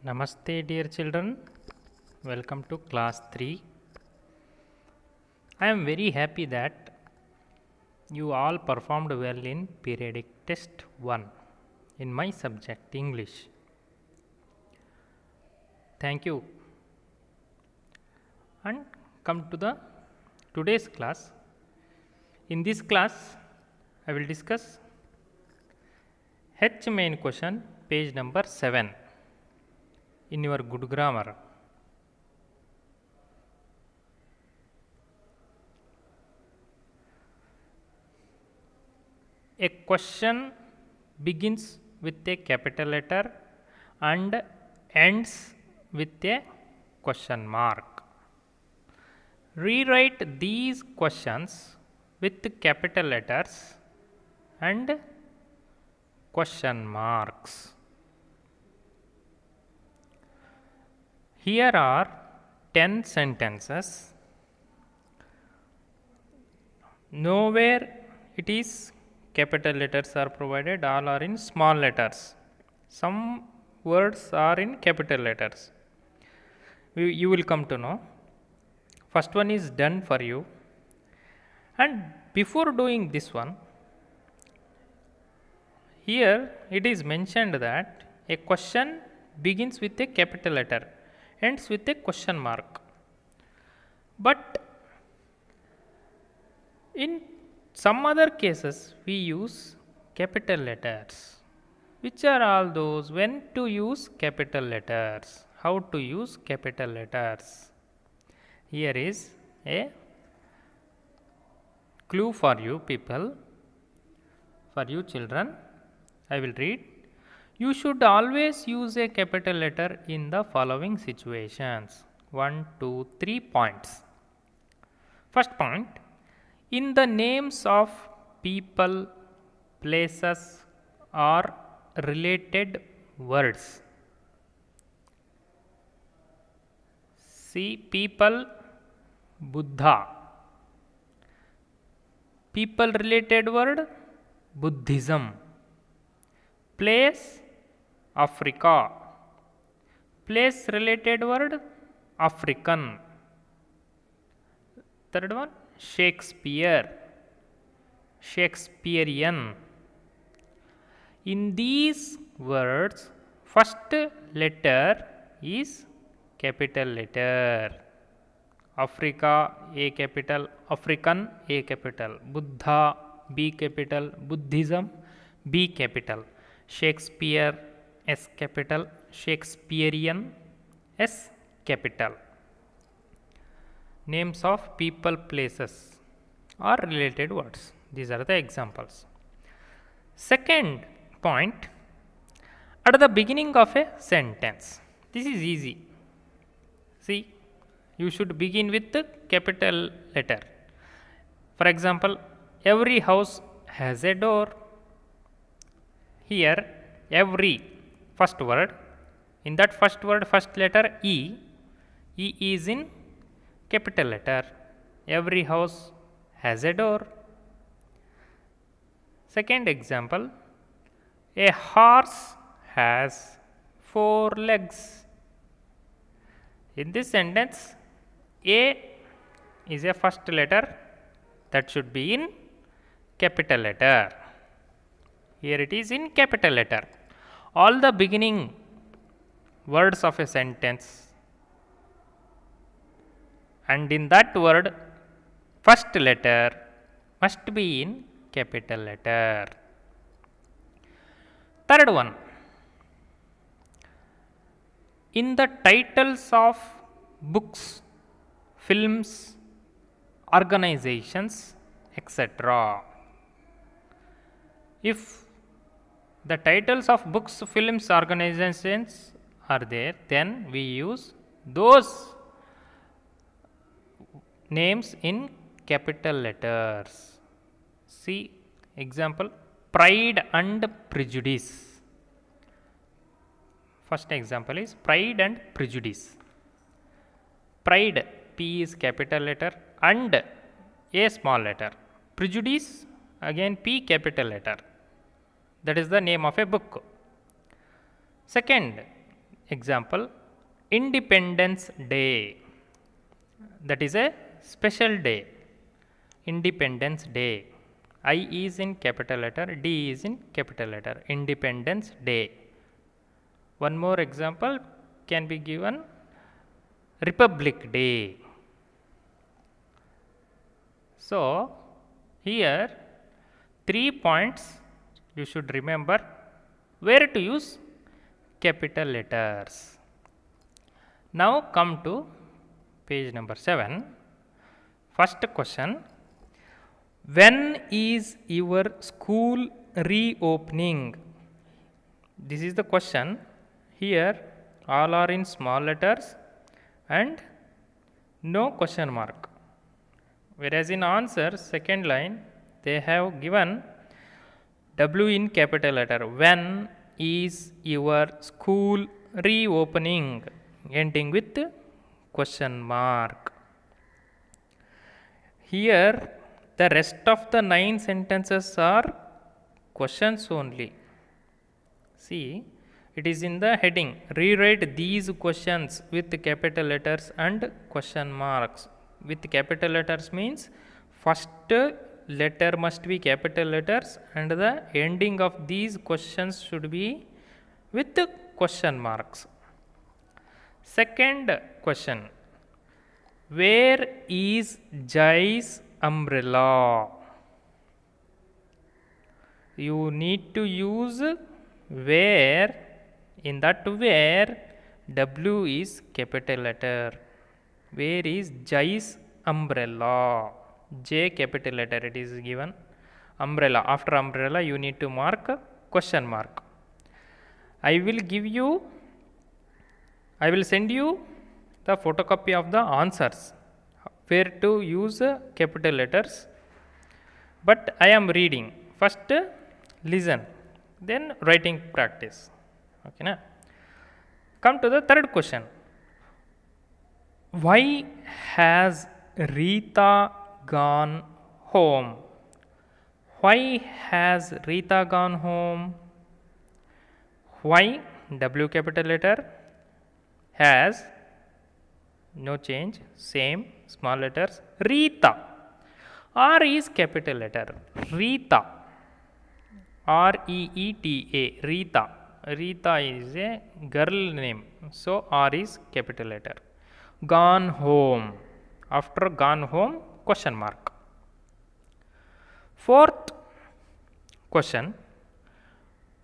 Namaste dear children, welcome to class 3. I am very happy that you all performed well in periodic test 1 in my subject English. Thank you. And come to the today's class. In this class I will discuss H main question page number 7 in your good grammar. A question begins with a capital letter and ends with a question mark. Rewrite these questions with capital letters and question marks. Here are 10 sentences. Nowhere it is capital letters are provided, all are in small letters. Some words are in capital letters. You will come to know. First one is done for you. And before doing this one, here it is mentioned that a question begins with a capital letter, ends with a question mark. But in some other cases we use capital letters. Which are all those? When to use capital letters? How to use capital letters? Here is a clue for you people, for you children. I will read. You should always use a capital letter in the following situations. 1, 2, 3 points. First point, in the names of people, places or related words. See, people, Buddha. People related word, Buddhism. Place, Africa. Place related word, African. Third one, Shakespeare, Shakespearean. In these words, first letter is capital letter. Africa, A capital, African, A capital, Buddha, B capital, Buddhism, B capital, Shakespeare, S capital, Shakespearean, S capital. Names of people, places or related words. These are the examples. Second point, at the beginning of a sentence. This is easy. See, you should begin with the capital letter. For example, every house has a door. Here, every first word, in that first word, first letter E, E is in capital letter. Every house has a door. Second example, a horse has 4 legs. In this sentence, A is a first letter, that should be in capital letter. Here it is in capital letter. All the beginning words of a sentence, and in that word first letter must be in capital letter. Third one, in the titles of books, films, organizations, etc. If the titles of books, films, organizations are there, then we use those names in capital letters. See example, Pride and Prejudice. First example is Pride and Prejudice. Pride, P is capital letter and A small letter. Prejudice, again P capital letter. That is the name of a book. Second, example, Independence Day. That is a special day. Independence Day. I is in capital letter, D is in capital letter. Independence Day. One more example can be given, Republic Day. So, here 3 points you should remember where to use capital letters. Now come to page number 7. First question, when is your school reopening? This is the question. Here all are in small letters and no question mark. Whereas in answer, second line, they have given W in capital letter. When is your school reopening? Ending with question mark. Here the rest of the 9 sentences are questions only. See, it is in the heading. Rewrite these questions with capital letters and question marks. With capital letters means first letter must be capital letters and the ending of these questions should be with question marks. Second question, where is Jai's umbrella? You need to use where. In that where, W is capital letter. Where is Jai's umbrella? J capital letter it is given. Umbrella. After umbrella you need to mark question mark. I will send you the photocopy of the answers where to use capital letters. But I am reading. First listen, then writing practice. Okay, na? Come to the third question. Why has Rita gone home? Why has Rita gone home? Why, W capital letter, has, no change, same, small letters, Rita. R is capital letter, Rita, R-E-E-T-A, Rita. Rita is a girl name, so R is capital letter. Gone home. After gone home, question mark. Fourth question,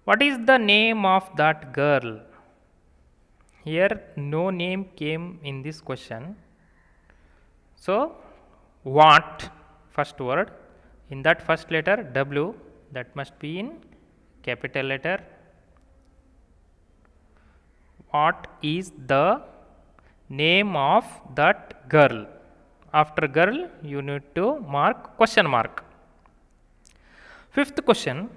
what is the name of that girl? Here no name came in this question. So, what, first word, in that first letter W, that must be in capital letter. What is the name of that girl? After girl you need to mark question mark. Fifth question,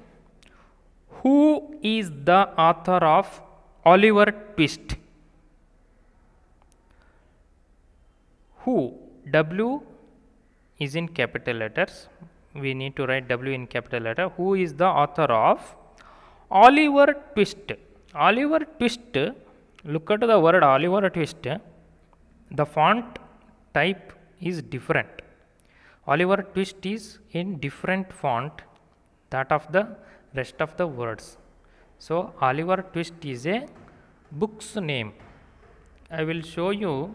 who is the author of Oliver Twist? Who, W is in capital letters, we need to write W in capital letter. Who is the author of Oliver Twist? Oliver Twist, look at the word Oliver Twist, the font type is different. Oliver Twist is in different font that of the rest of the words. So, Oliver Twist is a book's name. I will show you.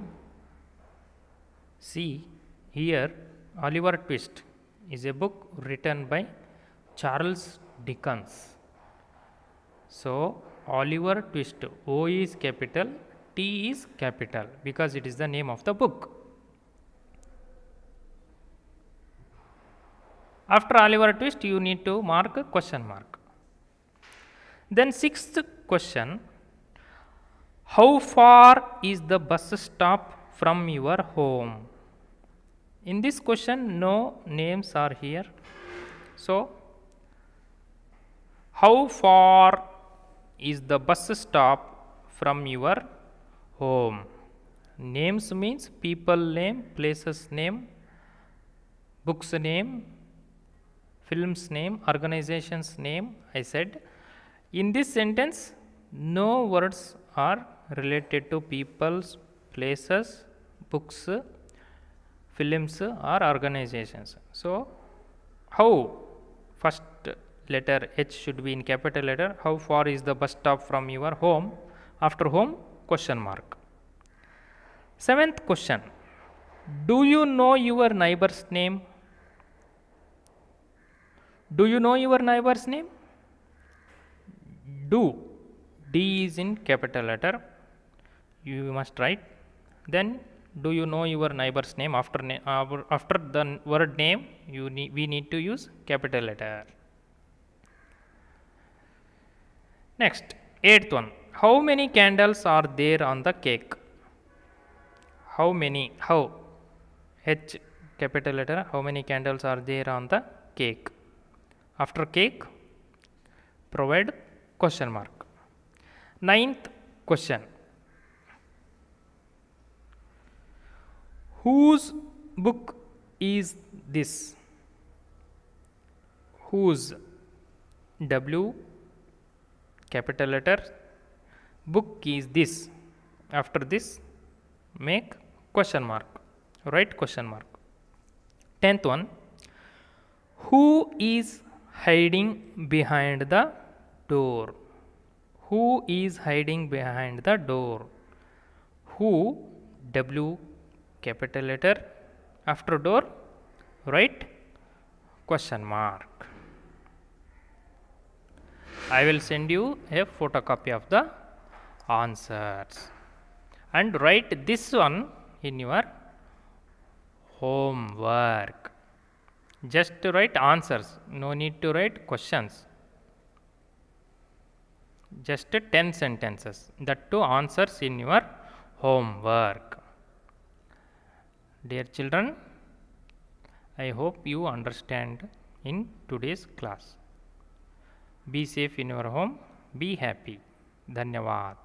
See here, Oliver Twist is a book written by Charles Dickens. So, Oliver Twist, O is capital, T is capital because it is the name of the book. After Oliver Twist, you need to mark a question mark. Then sixth question, how far is the bus stop from your home? In this question, no names are here. So, how far is the bus stop from your home? Names means people name, places name, books name, films name, organizations name, I said. In this sentence, no words are related to people's, places, books, films or organizations. So how first letter H should be in capital letter. How far is the bus stop from your home? After home, question mark. Seventh question. Do you know your neighbor's name? Do you know your neighbor's name? Do. D is in capital letter. You must write. Then do you know your neighbor's name? After the word name, we need to use capital letter. Next, eighth one. How many candles are there on the cake? How many? How? H capital letter. How many candles are there on the cake? After cake, provide question mark. Ninth question. Whose book is this? Whose? W capital letter. Book is this. After this, make question mark. Write question mark. 10th one. Who is hiding behind the door? Who is hiding behind the door? Who? W capital letter. After door, write question mark. I will send you a photocopy of the answers and write this one in your homework. Just to write answers, no need to write questions. Just 10 sentences, that too answers in your homework. Dear children, I hope you understand in today's class. Be safe in your home, be happy. Dhanyavad.